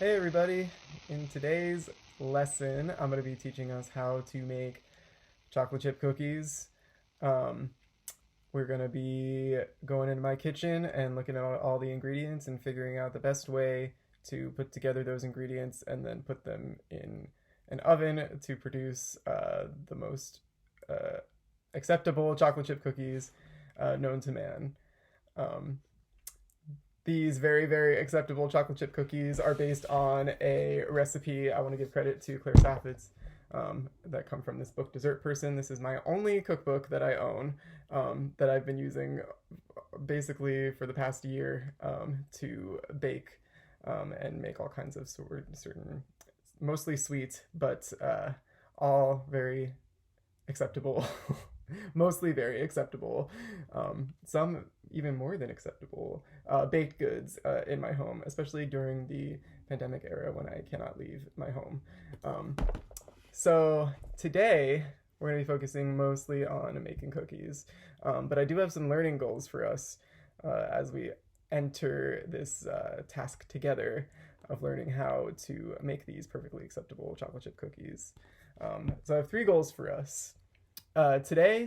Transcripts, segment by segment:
Hey everybody! In today's lesson, I'm going to be teaching us how to make chocolate chip cookies. Um, we're going to be going into my kitchen and looking at all the ingredients and figuring out the best way to put together those ingredients and then put them in an oven to produce the most uh, acceptable chocolate chip cookies known to man. Um, these very, very acceptable chocolate chip cookies are based on a recipe. I want to give credit to Claire Saffitz that come from this book, Dessert Person. This is my only cookbook that I own that I've been using basically for the past year to bake and make all kinds of certain, mostly sweet, but all very acceptable. Mostly very acceptable, some even more than acceptable baked goods in my home, especially during the pandemic era when I cannot leave my home. So today we're going to be focusing mostly on making cookies, but I do have some learning goals for us as we enter this task together of learning how to make these perfectly acceptable chocolate chip cookies. So I have 3 goals for us. Today,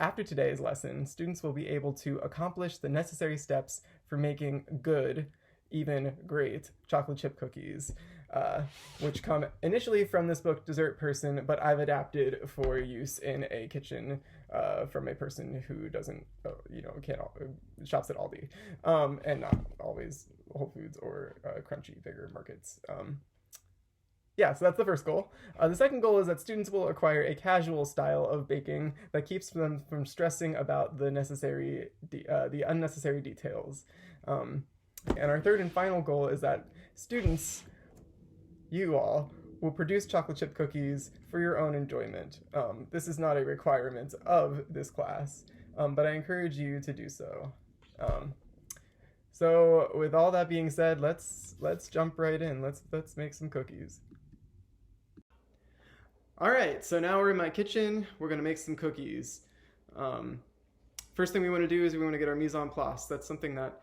after today's lesson, students will be able to accomplish the necessary steps for making good, even great, chocolate chip cookies, which come initially from this book, Dessert Person, but I've adapted for use in a kitchen from a person who doesn't, can't shops at Aldi, and not always Whole Foods or crunchy, bigger markets. Yeah, so that's the first goal. The second goal is that students will acquire a casual style of baking that keeps them from stressing about the unnecessary details. And our third and final goal is that students, you all, will produce chocolate chip cookies for your own enjoyment. This is not a requirement of this class, but I encourage you to do so. So with all that being said, let's jump right in. Let's make some cookies. All right, so now we're in my kitchen. We're gonna make some cookies. First thing we want to do is we want to get our mise en place. That's something that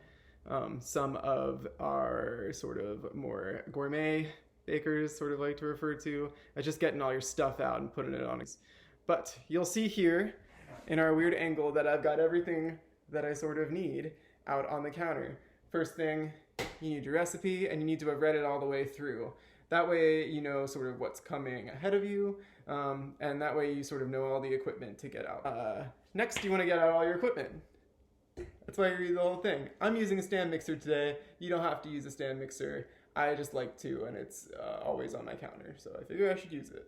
some of our sort of more gourmet bakers sort of like to refer to as just getting all your stuff out and putting it on. But you'll see here in our weird angle that I've got everything that I sort of need out on the counter. First thing, you need your recipe and you need to have read it all the way through. That way you know sort of what's coming ahead of you, and that way you sort of know all the equipment to get out. Next, you want to get out all your equipment. That's why you read the whole thing. I'm using a stand mixer today. You don't have to use a stand mixer. I just like to, and it's always on my counter, so I figure I should use it.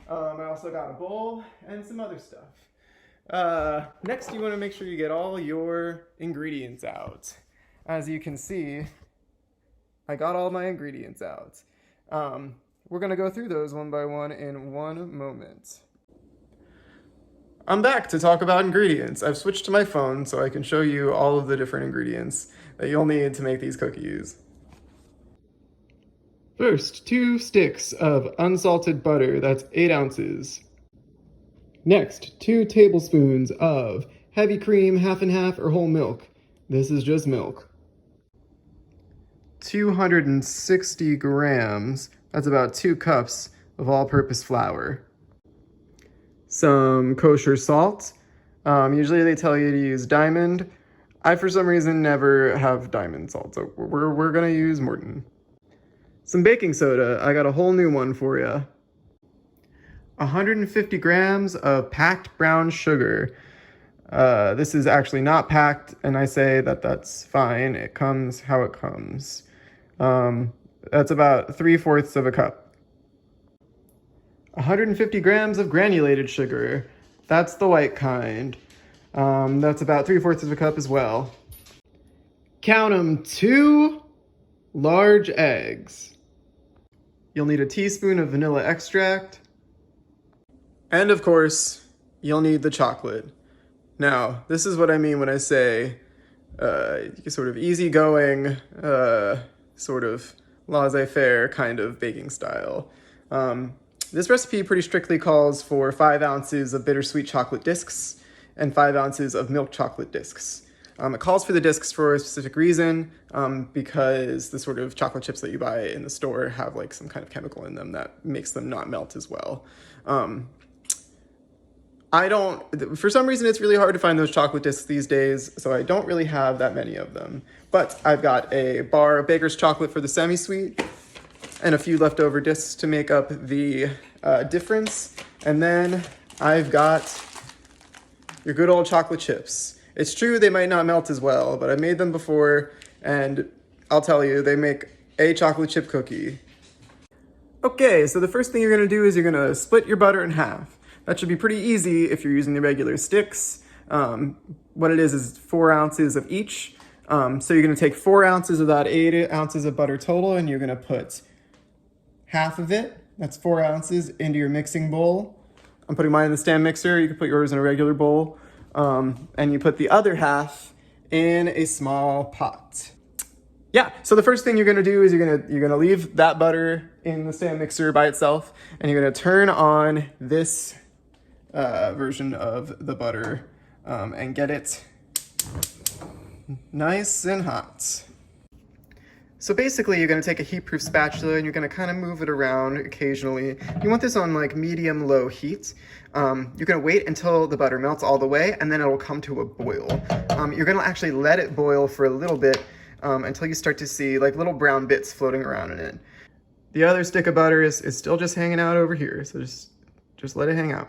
I also got a bowl and some other stuff. Next, you want to make sure you get all your ingredients out. As you can see, I got all my ingredients out. We're going to go through those one by one in one moment. I'm back to talk about ingredients. I've switched to my phone so I can show you all of the different ingredients that you'll need to make these cookies. First, 2 sticks of unsalted butter, that's 8 ounces. Next, 2 tablespoons of heavy cream, half and half, or whole milk. This is just milk. 260 grams, that's about 2 cups of all-purpose flour. Some kosher salt. Usually they tell you to use Diamond. I, for some reason, never have Diamond salt, so we're gonna use Morton. Some baking soda. I got a whole new one for you. 150 grams of packed brown sugar. This is actually not packed, and I say that that's fine. It comes how it comes. That's about 3/4 of a cup. 150 grams of granulated sugar. That's the white kind. That's about 3/4 of a cup as well. Count 'em, 2 large eggs. You'll need a teaspoon of vanilla extract. And of course, you'll need the chocolate. Now, this is what I mean when I say sort of easygoing, sort of laissez-faire kind of baking style. This recipe pretty strictly calls for 5 ounces of bittersweet chocolate discs and 5 ounces of milk chocolate discs. It calls for the discs for a specific reason, because the sort of chocolate chips that you buy in the store have like some kind of chemical in them that makes them not melt as well. For some reason, it's really hard to find those chocolate discs these days, so I don't really have that many of them. But I've got a bar of Baker's chocolate for the semi-sweet, and a few leftover discs to make up the difference. And then I've got your good old chocolate chips. It's true they might not melt as well, but I've made them before, and I'll tell you, they make a chocolate chip cookie. Okay, so the first thing you're gonna do is you're gonna split your butter in half. That should be pretty easy if you're using the regular sticks. What it is 4 ounces of each. So you're gonna take 4 ounces of that 8 ounces of butter total, and you're gonna put half of it, that's 4 ounces, into your mixing bowl. I'm putting mine in the stand mixer. You can put yours in a regular bowl. And you put the other half in a small pot. Yeah, so the first thing you're gonna do is you're gonna leave that butter in the stand mixer by itself, and you're gonna turn on this version of the butter and get it nice and hot. So basically you're gonna take a heat-proof spatula and you're gonna kind of move it around occasionally. You want this on like medium-low heat. You're gonna wait until the butter melts all the way, and then it'll come to a boil. You're gonna actually let it boil for a little bit until you start to see like little brown bits floating around in it. The other stick of butter is still just hanging out over here, so just let it hang out.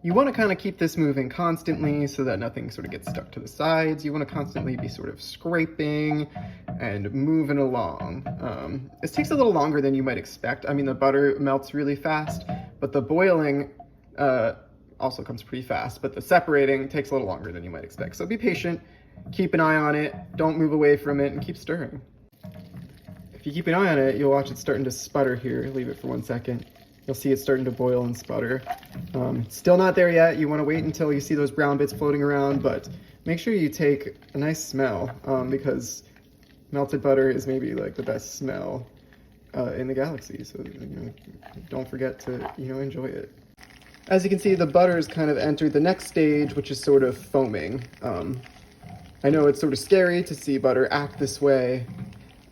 You want to kind of keep this moving constantly so that nothing sort of gets stuck to the sides. You want to constantly be sort of scraping and moving along. This takes a little longer than you might expect. I mean, the butter melts really fast, but the boiling also comes pretty fast, but the separating takes a little longer than you might expect. So be patient, keep an eye on it, don't move away from it, and keep stirring. If you keep an eye on it, you'll watch it starting to sputter here. Leave it for 1 second. You'll see it starting to boil and sputter. Still not there yet. You want to wait until you see those brown bits floating around, but make sure you take a nice smell because melted butter is maybe like the best smell in the galaxy. So don't forget to enjoy it. As you can see, the butter's kind of entered the next stage, which is sort of foaming. I know it's sort of scary to see butter act this way,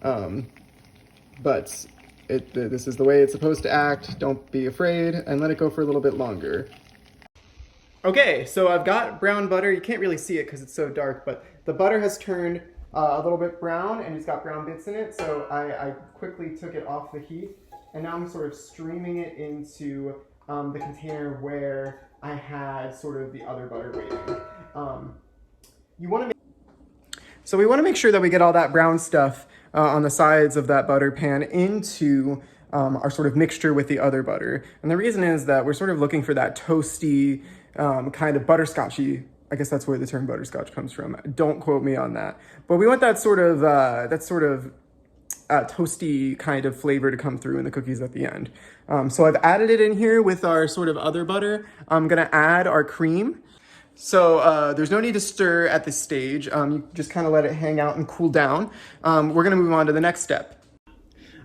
but this is the way it's supposed to act. Don't be afraid, and let it go for a little bit longer. Okay, so I've got brown butter. You can't really see it because it's so dark, but the butter has turned a little bit brown, and it's got brown bits in it, so I quickly took it off the heat, and now I'm sort of streaming it into the container where I had sort of the other butter waiting. We want to make sure that we get all that brown stuff on the sides of that butter pan into our sort of mixture with the other butter. And the reason is that we're sort of looking for that toasty, kind of butterscotchy, I guess that's where the term butterscotch comes from. Don't quote me on that. But we want that sort of toasty kind of flavor to come through in the cookies at the end. So I've added it in here with our sort of other butter. I'm gonna add our cream. So there's no need to stir at this stage. You just kind of let it hang out and cool down. We're gonna move on to the next step.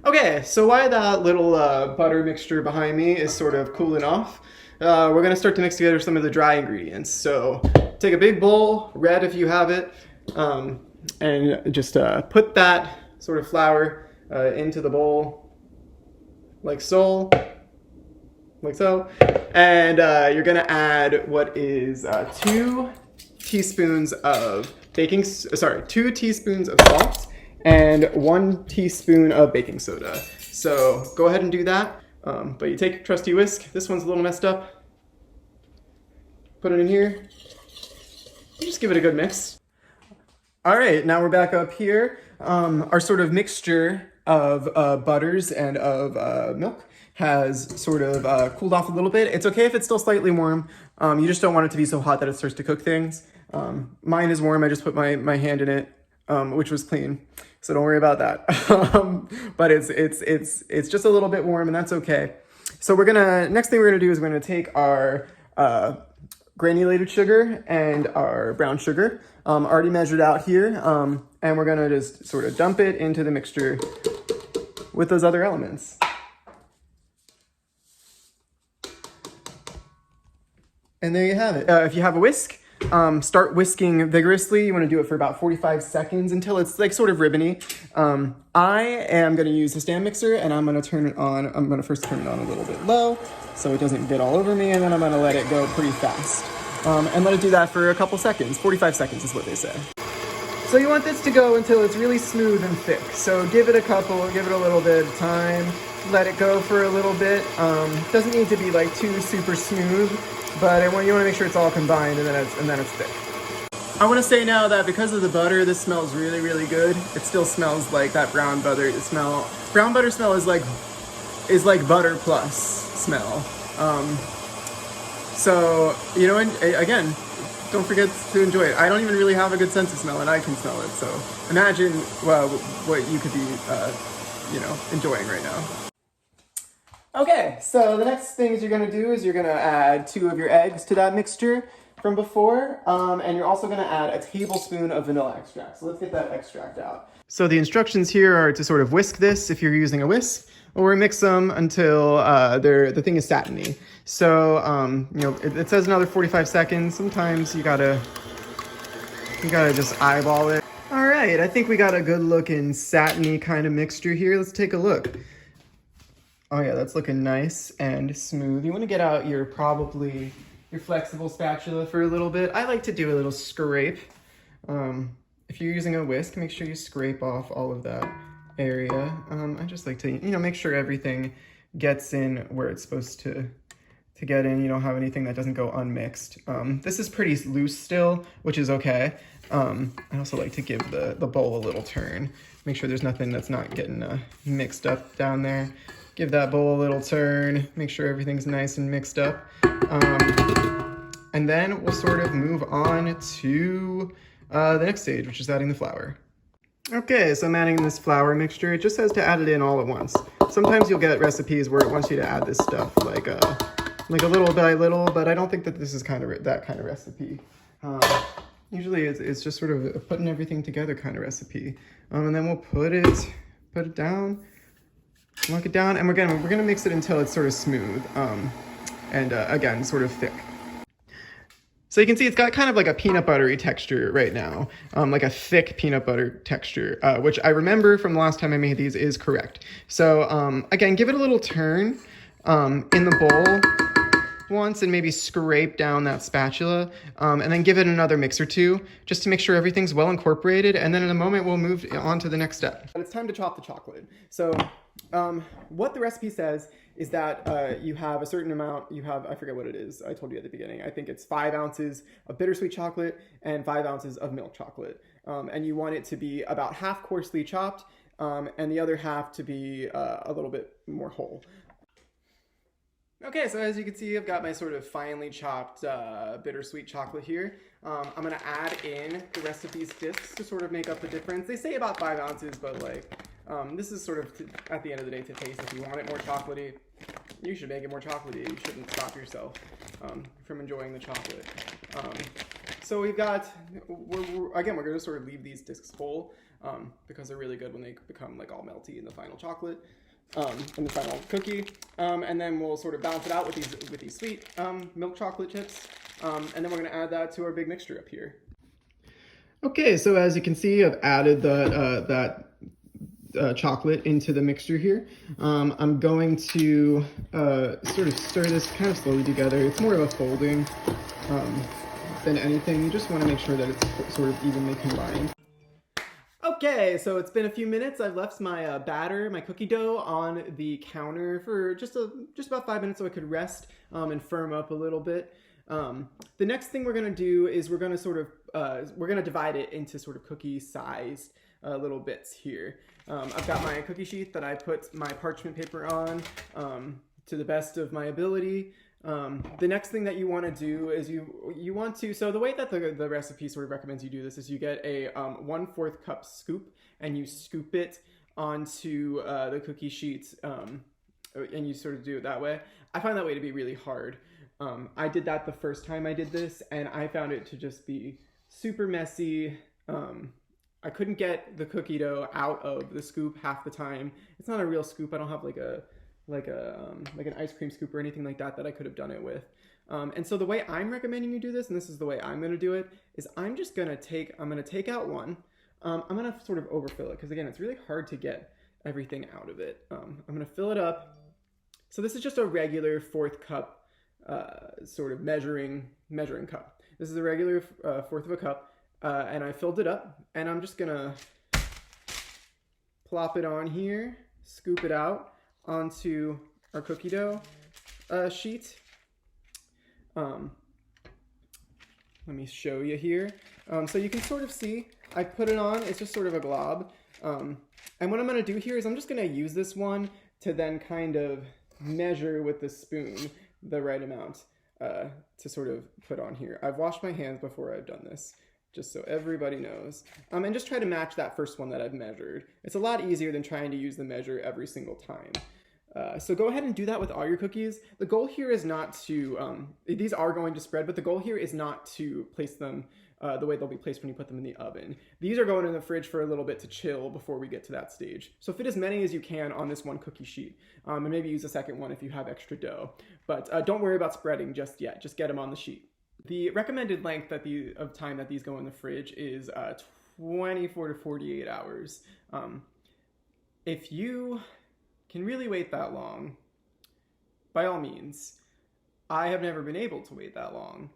Okay, so while that little butter mixture behind me is sort of cooling off, we're gonna start to mix together some of the dry ingredients. So take a big bowl, red if you have it, and just put that sort of flour into the bowl, like so. Like so, and you're gonna add what is 2 teaspoons of 2 teaspoons of salt and 1 teaspoon of baking soda. So go ahead and do that, but you take your trusty whisk. This one's a little messed up. Put it in here. Just give it a good mix. All right, now we're back up here. Our sort of mixture of butters and of milk has sort of cooled off a little bit. It's okay if it's still slightly warm. You just don't want it to be so hot that it starts to cook things. Mine is warm. I just put my hand in it, which was clean, so don't worry about that. But it's just a little bit warm, and that's okay. So next thing we're gonna do is we're gonna take our granulated sugar and our brown sugar, already measured out here, and we're gonna just sort of dump it into the mixture with those other elements. And there you have it. If you have a whisk, start whisking vigorously. You want to do it for about 45 seconds until it's like sort of ribbony. I am going to use the stand mixer, and I'm going to turn it on. I'm going to first turn it on a little bit low so it doesn't get all over me, and then I'm going to let it go pretty fast. And let it do that for a couple seconds. 45 seconds is what they say. So you want this to go until it's really smooth and thick. So give it a little bit of time. Let it go for a little bit. Doesn't need to be like too super smooth, but you want to make sure it's all combined, and then it's thick. I want to say now that because of the butter, this smells really, really good. It still smells like that brown butter smell. Brown butter smell is like butter plus smell. So, you know, again, don't forget to enjoy it. I don't even really have a good sense of smell, and I can smell it. So imagine what you could be, enjoying right now. Okay, so the next things you're gonna do is you're gonna add 2 of your eggs to that mixture from before, and you're also gonna add a tablespoon of vanilla extract. So let's get that extract out. So the instructions here are to sort of whisk this if you're using a whisk, or mix them until the thing is satiny. So, it says another 45 seconds. Sometimes you gotta just eyeball it. All right, I think we got a good looking satiny kind of mixture here. Let's take a look. Oh yeah, that's looking nice and smooth. You want to get out your flexible spatula for a little bit. I like to do a little scrape. If you're using a whisk, make sure you scrape off all of that area. I just like to, make sure everything gets in where it's supposed to get in. You don't have anything that doesn't go unmixed. This is pretty loose still, which is okay. I also like to give the bowl a little turn. Make sure there's nothing that's not getting mixed up down there. Give that bowl a little turn. Make sure everything's nice and mixed up. And then we'll sort of move on to the next stage, which is adding the flour. Okay, so I'm adding this flour mixture. It just says to add it in all at once. Sometimes you'll get recipes where it wants you to add this stuff like a little by little, but I don't think that this is that kind of recipe. Usually it's just sort of a putting everything together kind of recipe. And then we'll put it down, lock it down, and we're gonna mix it until it's sort of smooth, and again, sort of thick. So you can see it's got kind of like a peanut buttery texture right now, like a thick peanut butter texture, which I remember from the last time I made these is correct. So again, give it a little turn in the bowl once and maybe scrape down that spatula, and then give it another mix or two just to make sure everything's well incorporated, and then in a moment we'll move on to the next step. But it's time to chop the chocolate. So what the recipe says is that you have a certain amount, I forget what it is, I told you at the beginning, I think it's 5 ounces of bittersweet chocolate and 5 ounces of milk chocolate. And you want it to be about half coarsely chopped, and the other half to be a little bit more whole. Okay, so as you can see, I've got my sort of finely chopped bittersweet chocolate here. I'm gonna add in the recipe's discs to sort of make up the difference. They say about 5 ounces, but this is sort of, at the end of the day, to taste. If you want it more chocolatey, you should make it more chocolatey. You shouldn't stop yourself from enjoying the chocolate. So we've got, we're gonna sort of leave these discs whole because they're really good when they become like all melty in the final chocolate. In the final cookie, and then we'll sort of balance it out with these sweet milk chocolate chips, and then we're going to add that to our big mixture up here. Okay, so as you can see, I've added that chocolate into the mixture here. I'm going to sort of stir this kind of slowly together. It's more of a folding than anything. You just want to make sure that it's sort of evenly combined. Okay, so it's been a few minutes. I've left my my cookie dough on the counter for just about 5 minutes so it could rest and firm up a little bit. The next thing we're gonna do is we're gonna divide it into sort of cookie-sized little bits here. I've got my cookie sheet that I put my parchment paper on to the best of my ability. The next thing that you want to do is you want to, so the way that the recipe sort of recommends you do this is you get a 1/4 cup scoop and you scoop it onto the cookie sheets, and you sort of do it that way. I find that way to be really hard. I did that the first time I did this and I found it to just be super messy. I couldn't get the cookie dough out of the scoop half the time. It's not a real scoop. I don't have like a like an ice cream scoop or anything like that I could have done it with. And so the way I'm recommending you do this, and this is the way I'm going to do it, is I'm going to take out one. I'm going to sort of overfill it because, again, it's really hard to get everything out of it. I'm going to fill it up. So this is just a regular 1/4 cup sort of measuring cup. This is a regular 1/4 of a cup, and I filled it up, and I'm just going to plop it on here, scoop it out onto our cookie dough sheet. Let me show you here. So you can sort of see, I put it on, it's just sort of a glob. And what I'm going to do here is I'm just going to use this one to then kind of measure with the spoon the right amount to sort of put on here. I've washed my hands before I've done this, just so everybody knows. And just try to match that first one that I've measured. It's a lot easier than trying to use the measure every single time. So go ahead and do that with all your cookies. The goal here is not to, these are going to spread, but the goal here is not to place them the way they'll be placed when you put them in the oven. These are going in the fridge for a little bit to chill before we get to that stage. So fit as many as you can on this one cookie sheet, and maybe use a second one if you have extra dough. But don't worry about spreading just yet, just get them on the sheet. The recommended length of time that these go in the fridge is 24 to 48 hours. If you can really wait that long, by all means. I have never been able to wait that long.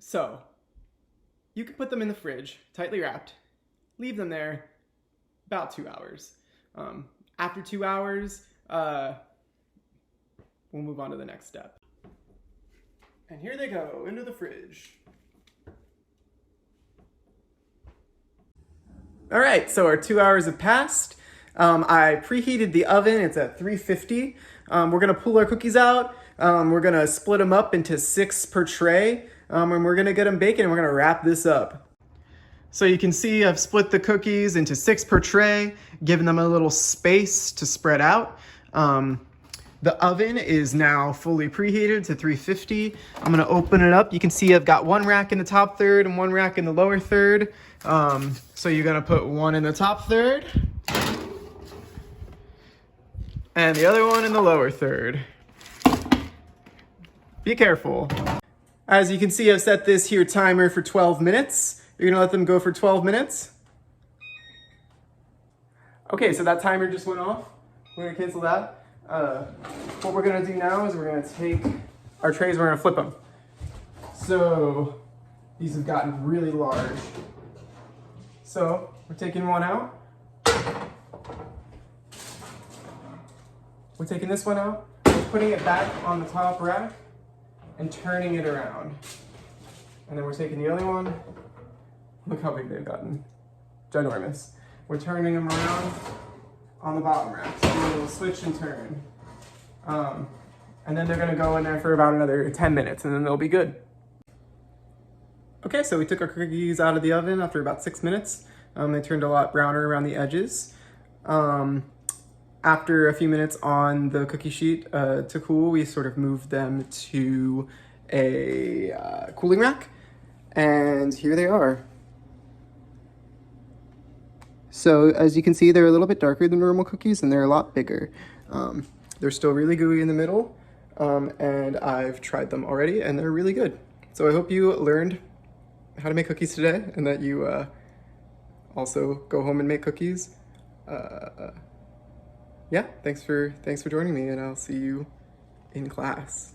So you can put them in the fridge, tightly wrapped, leave them there about 2 hours. After 2 hours, we'll move on to the next step. And here they go, into the fridge. All right, so our 2 hours have passed. I preheated the oven, it's at 350. We're gonna pull our cookies out. We're gonna split them up into 6 per tray. And we're gonna get them baking and we're gonna wrap this up. So you can see I've split the cookies into 6 per tray, giving them a little space to spread out. The oven is now fully preheated to 350. I'm gonna open it up. You can see I've got one rack in the top third and one rack in the lower third. So you're gonna put one in the top third and the other one in the lower third. Be careful. As you can see, I've set this here timer for 12 minutes. You're gonna let them go for 12 minutes. Okay, so that timer just went off. We're gonna cancel that. What we're gonna do now is we're gonna take our trays, we're gonna flip them. So these have gotten really large. So we're taking one out. We're taking this one out, we're putting it back on the top rack and turning it around. And then we're taking the other one. Look how big they've gotten. Ginormous. We're turning them around on the bottom rack. So we'll switch and turn. And then they're gonna go in there for about another 10 minutes and then they'll be good. Okay, so we took our cookies out of the oven after about 6 minutes. They turned a lot browner around the edges. After a few minutes on the cookie sheet to cool, we sort of moved them to a cooling rack, and here they are. So as you can see, they're a little bit darker than normal cookies, and they're a lot bigger. They're still really gooey in the middle, and I've tried them already, and they're really good. So I hope you learned how to make cookies today, and that you also go home and make cookies. Yeah, thanks for joining me, and I'll see you in class.